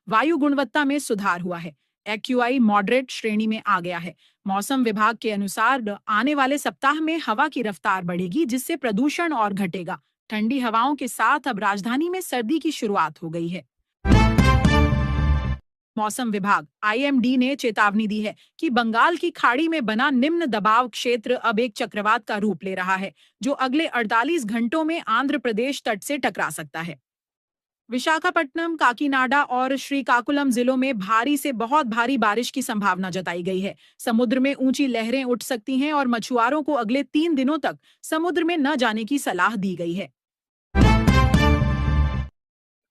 वायु गुणवत्ता में सुधार हुआ है। एक्यूआई मॉडरेट श्रेणी में आ गया है। मौसम विभाग के अनुसार आने वाले सप्ताह में हवा की रफ्तार बढ़ेगी, जिससे प्रदूषण और घटेगा। ठंडी हवाओं के साथ अब राजधानी में सर्दी की शुरुआत हो गई है। मौसम विभाग आईएमडी ने चेतावनी दी है कि बंगाल की खाड़ी में बना निम्न दबाव क्षेत्र अब एक चक्रवात का रूप ले रहा है, जो अगले 48 घंटों में आंध्र प्रदेश तट से टकरा सकता है। विशाखापट्टनम, काकीनाडा और श्रीकाकुलम जिलों में भारी से बहुत भारी बारिश की संभावना जताई गई है। समुद्र में ऊंची लहरें उठ सकती हैं और मछुआरों को अगले 3 दिनों तक समुद्र में न जाने की सलाह दी गई है।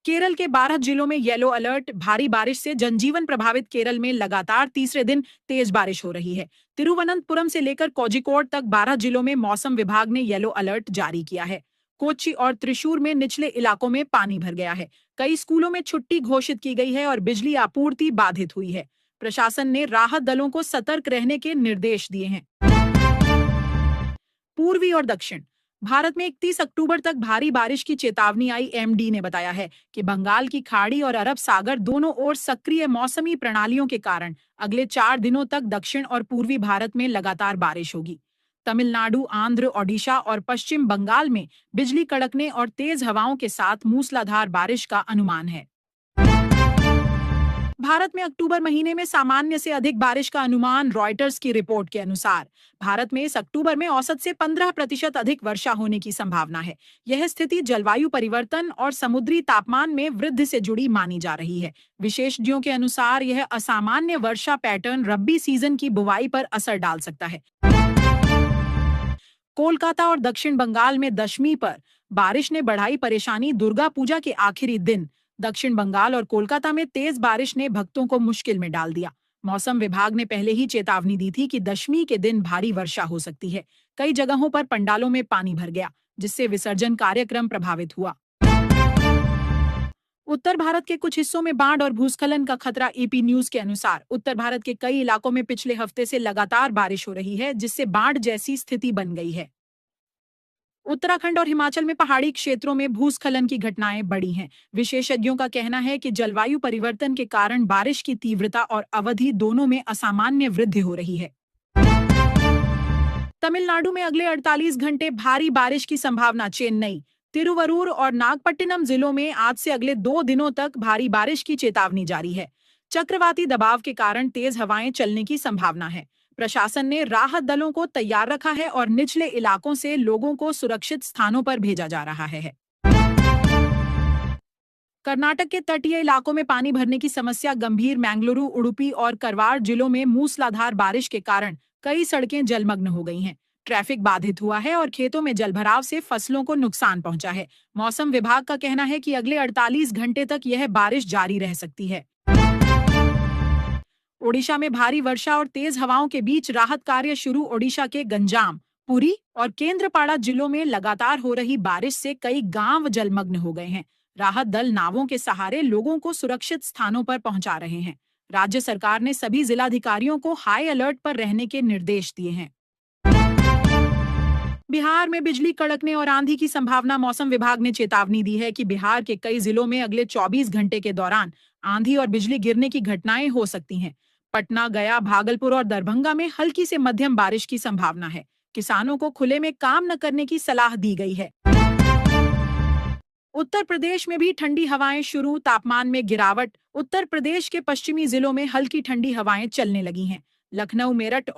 केरल के 12 जिलों में येलो अलर्ट। भारी बारिश से जनजीवन प्रभावित केरल में लगातार तीसरे दिन तेज बारिश हो रही है। तिरुवनंतपुरम से लेकर कोझिकोड तक 12 जिलों में मौसम विभाग ने येलो अलर्ट जारी किया है। कोच्चि और त्रिशूर में निचले इलाकों में पानी भर गया है। कई स्कूलों में छुट्टी घोषित की गई है और बिजली आपूर्ति बाधित हुई है। प्रशासन ने राहत दलों को सतर्क रहने के निर्देश दिए हैं। पूर्वी और दक्षिण भारत में 31 अक्टूबर तक भारी बारिश की चेतावनी आईएमडी ने बताया है कि बंगाल की खाड़ी और अरब सागर दोनों ओर सक्रिय मौसमी प्रणालियों के कारण अगले 4 दिनों तक दक्षिण और पूर्वी भारत में लगातार बारिश होगी। तमिलनाडु, आंध्र, ओडिशा और पश्चिम बंगाल में बिजली कड़कने और तेज हवाओं के साथ मूसलाधार बारिश का अनुमान है। भारत में अक्टूबर महीने में सामान्य से अधिक बारिश का अनुमान। रॉयटर्स की रिपोर्ट के अनुसार भारत में इस अक्टूबर में औसत से 15% अधिक वर्षा होने की संभावना है। यह स्थिति जलवायु परिवर्तन और समुद्री तापमान में वृद्धि से जुड़ी मानी जा रही है। विशेषज्ञों के अनुसार यह असामान्य वर्षा पैटर्न रब्बी सीजन की बुवाई पर असर डाल सकता है। कोलकाता और दक्षिण बंगाल में दशमी पर बारिश ने बढ़ाई परेशानी। दुर्गा पूजा के आखिरी दिन दक्षिण बंगाल और कोलकाता में तेज बारिश ने भक्तों को मुश्किल में डाल दिया। मौसम विभाग ने पहले ही चेतावनी दी थी कि दशमी के दिन भारी वर्षा हो सकती है। कई जगहों पर पंडालों में पानी भर गया, जिससे विसर्जन कार्यक्रम प्रभावित हुआ। उत्तर भारत के कुछ हिस्सों में बाढ़ और भूस्खलन का खतरा। एपी न्यूज के अनुसार उत्तर भारत के कई इलाकों में पिछले हफ्ते से लगातार बारिश हो रही है, जिससे बाढ़ जैसी स्थिति बन गई है। उत्तराखंड और हिमाचल में पहाड़ी क्षेत्रों में भूस्खलन की घटनाएं बढ़ी हैं। विशेषज्ञों का कहना है कि जलवायु परिवर्तन के कारण बारिश की तीव्रता और अवधि दोनों में असामान्य वृद्धि हो रही है। तमिलनाडु में अगले 48 घंटे भारी बारिश की संभावना। चेन्नई, तिरुवरूर और नागपट्टिनम जिलों में आज से अगले 2 दिनों तक भारी बारिश की चेतावनी जारी है। चक्रवाती दबाव के कारण तेज हवाएं चलने की संभावना है। प्रशासन ने राहत दलों को तैयार रखा है और निचले इलाकों से लोगों को सुरक्षित स्थानों पर भेजा जा रहा है। कर्नाटक के तटीय इलाकों में पानी भरने की समस्या गंभीर। मैंगलुरु, उडुपी और करवार जिलों में मूसलाधार बारिश के कारण कई सड़कें जलमग्न हो गई हैं। ट्रैफिक बाधित हुआ है और खेतों में जलभराव से फसलों को नुकसान पहुंचा है। मौसम विभाग का कहना है कि अगले 48 घंटे तक यह बारिश जारी रह सकती है। ओडिशा में भारी वर्षा और तेज हवाओं के बीच राहत कार्य शुरू। ओडिशा के गंजाम, पुरी और केंद्रपाड़ा जिलों में लगातार हो रही बारिश से कई गांव जलमग्न हो गए हैं। राहत दल नावों के सहारे लोगों को सुरक्षित स्थानों पर पहुंचा रहे हैं। राज्य सरकार ने सभी जिलाधिकारियों को हाई अलर्ट पर रहने के निर्देश दिए हैं। बिहार में बिजली कड़कने और आंधी की संभावना। मौसम विभाग ने चेतावनी दी है कि बिहार के कई जिलों में अगले 24 घंटे के दौरान आंधी और बिजली गिरने की घटनाएं हो सकती हैं। पटना, गया, भागलपुर और दरभंगा में हल्की से मध्यम बारिश की संभावना है। किसानों को खुले में काम न करने की सलाह दी गई है। उत्तर प्रदेश में भी ठंडी हवाएं शुरू। तापमान में गिरावट। उत्तर प्रदेश के पश्चिमी जिलों में हल्की ठंडी हवाएं चलने लगी हैं। लखनऊ, मेरठ